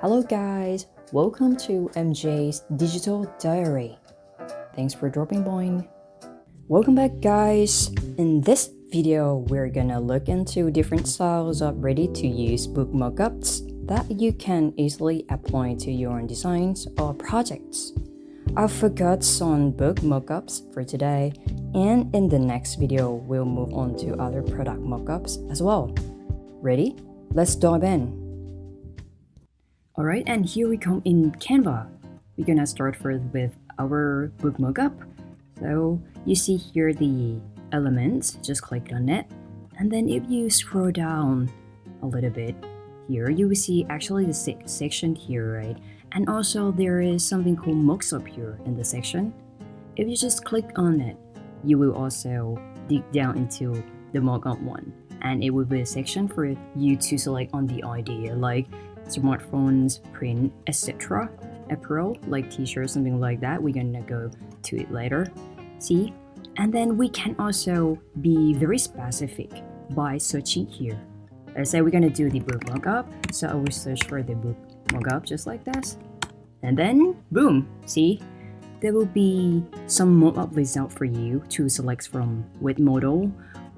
Hello guys, welcome to MJ's Digital Diary. Thanks for dropping by. Welcome back guys. In this video, we're gonna look into different styles of ready-to-use book mockups that you can easily apply to your own designs or projects. I've forgot some book mockups for today, and in the next video, we'll move on to other product mockups as well. Ready? Let's dive in. Alright, and here we come in Canva. We're gonna start first with our book mockup. So you see here the elements, just click on it. And then if you scroll down a little bit here, you will see actually the section here, right? And also there is something called Mockup here in the section. If you just click on it, you will also dig down into the mockup one. And it will be a section for you to select on the idea, like smartphones, print, etc. Apparel, like t-shirts, something like that. We're gonna go to it later. See? And then we can also be very specific by searching here. Let's say we're gonna do the book mockup. So I will search for the book mockup just like this. And then, boom! See? There will be some mockup result for you to select from with model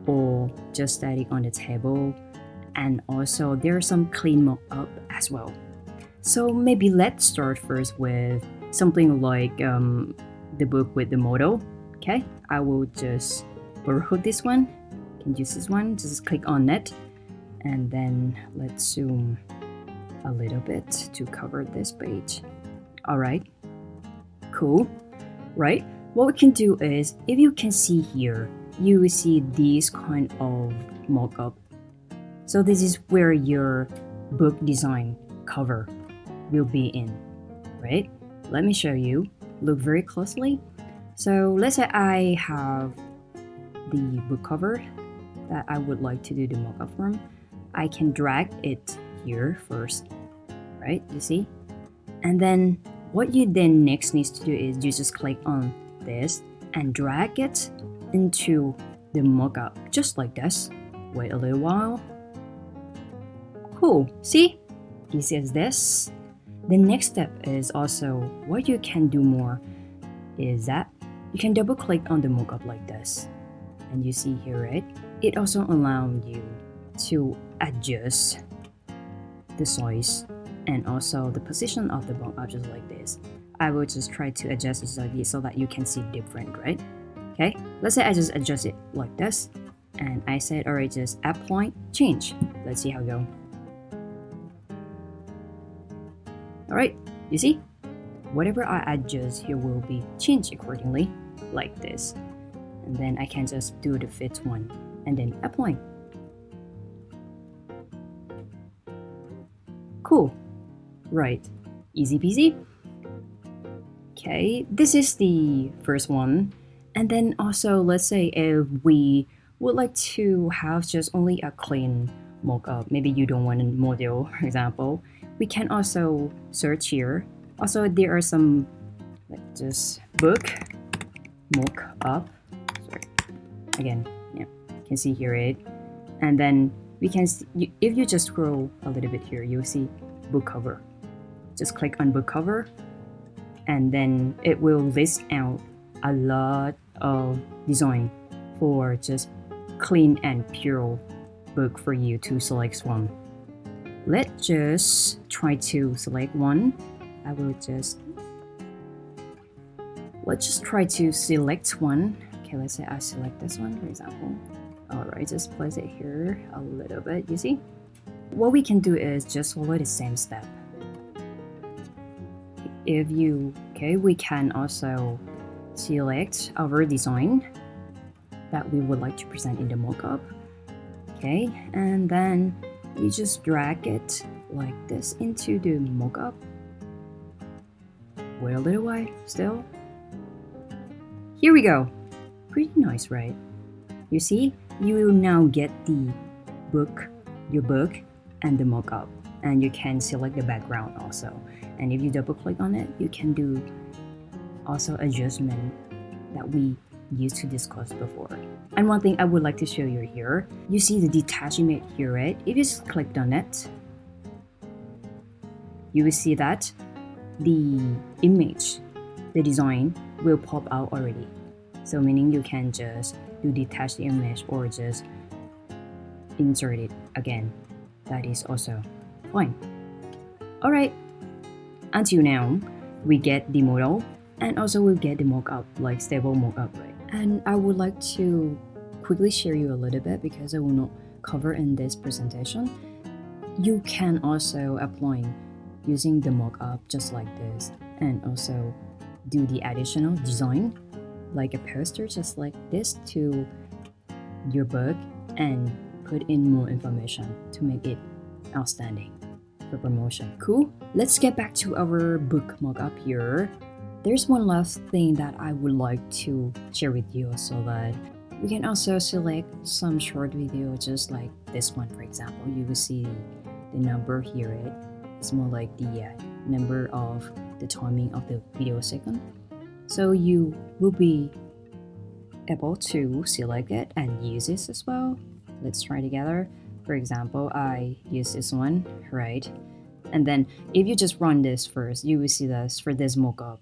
or just static on the table. And also there's some clean mockup as well. So maybe let's start first with something like the book with the model. Okay, I will just borrow this one. You can use this one. Just click on it, and then let's zoom a little bit to cover this page. All right, cool. Right. What we can do is, if you can see here, you will see these kind of mockup. So this is where your book design cover will be in, right? Let me show you. Look very closely. So let's say I have the book cover that I would like to do the mockup from. I can drag it here first, right? You see? And then what you then next needs to do is you just click on this and drag it into the mockup, just like this. Wait a little while. Cool. See? Easy as this. The next step is also what you can do more is that you can double click on the mockup like this. And you see here, right? It also allows you to adjust the size and also the position of the mockup just like this. I will just try to adjust it like this so that you can see different, right? Okay, let's say I just adjust it like this. And I said, alright, just apply, change. Let's see how it goes. Alright, you see? Whatever I adjust here will be changed accordingly, like this. And then I can just do the fit one, and then apply. Cool. Right, easy peasy. Okay, this is the first one. And then also, let's say if we would like to have just only a clean mockup, maybe you don't want a model, for example, we can also search here. Also, there are some, like just book mockup. Sorry, again, yeah, you can see here it. And then we can, if you just scroll a little bit here, you'll see book cover. Just click on book cover, and then it will list out a lot of design for just clean and pure book for you to select one. Let's just try to select one. Let's just try to select one. Okay, let's say I select this one, for example. Alright, just place it here a little bit, you see? What we can do is just follow the same step. We can also select our design that we would like to present in the mockup. Okay, and then you just drag it like this into the mockup. Wait a little while still. Here we go. Pretty nice, right? You see, you will now get the book, your book, and the mockup. And you can select the background also. And if you double click on it, you can do also adjustment that we used to discuss before. And one thing I would like to show you here, you see the detachment here, right? If you just clicked on it, you will see that the image, the design will pop out already. So meaning you can just do detach the image or just insert it again. That is also fine. Alright, until now, we get the model and also we get the mockup, like stable mockup, right? And I would like to quickly share you a little bit because I will not cover in this presentation. You can also apply using the mockup just like this and also do the additional design like a poster just like this to your book and put in more information to make it outstanding for promotion. Cool. Let's get back to our book mockup here. There's one last thing that I would like to share with you so that we can also select some short video just like this one, for example. You will see the number here, right? It's more like the number of the timing of the video second. So you will be able to select it and use this as well. Let's try together. For example, I use this one, right? And then if you just run this first, you will see this for this mockup.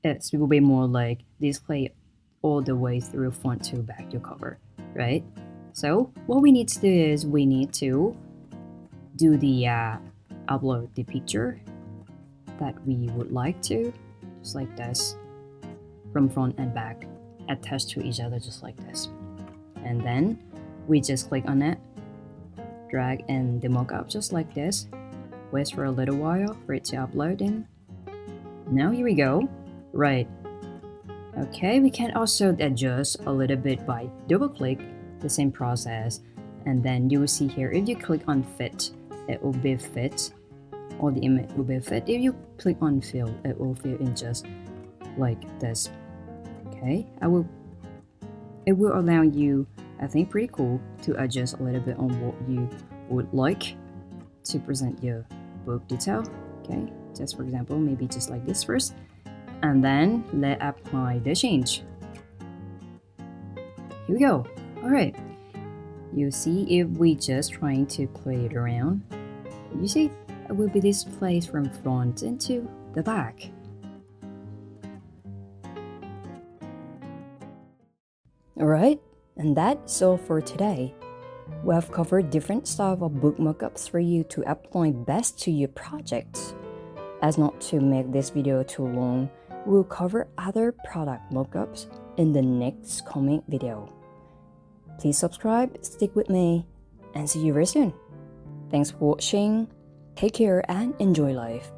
It will be more like display all the way through front to back your cover, right? So what we need to do is we need to do the upload the picture that we would like to, just like this, from front and back, attached to each other just like this. And then we just click on it, drag in the mockup just like this, wait for a little while for it to upload in. Now here we go. Right. Okay, we can also adjust a little bit by double click, the same process. And then you will see here, if you click on fit, it will be fit, or the image will be fit. If you click on fill, it will fill in just like this. Okay, it will allow you, I think pretty cool, to adjust a little bit on what you would like to present your book detail. Okay, just for example, maybe just like this first, and then let apply the change. Here we go. All right, you see if we just trying to play it around, you see it will be displayed from front into the back. Alright, and that's all for today. We have covered different styles of book mockups for you to apply best to your projects. As not to make this video too long, we'll cover other product mockups in the next coming video. Please subscribe, stick with me, and see you very soon. Thanks for watching, take care and enjoy life.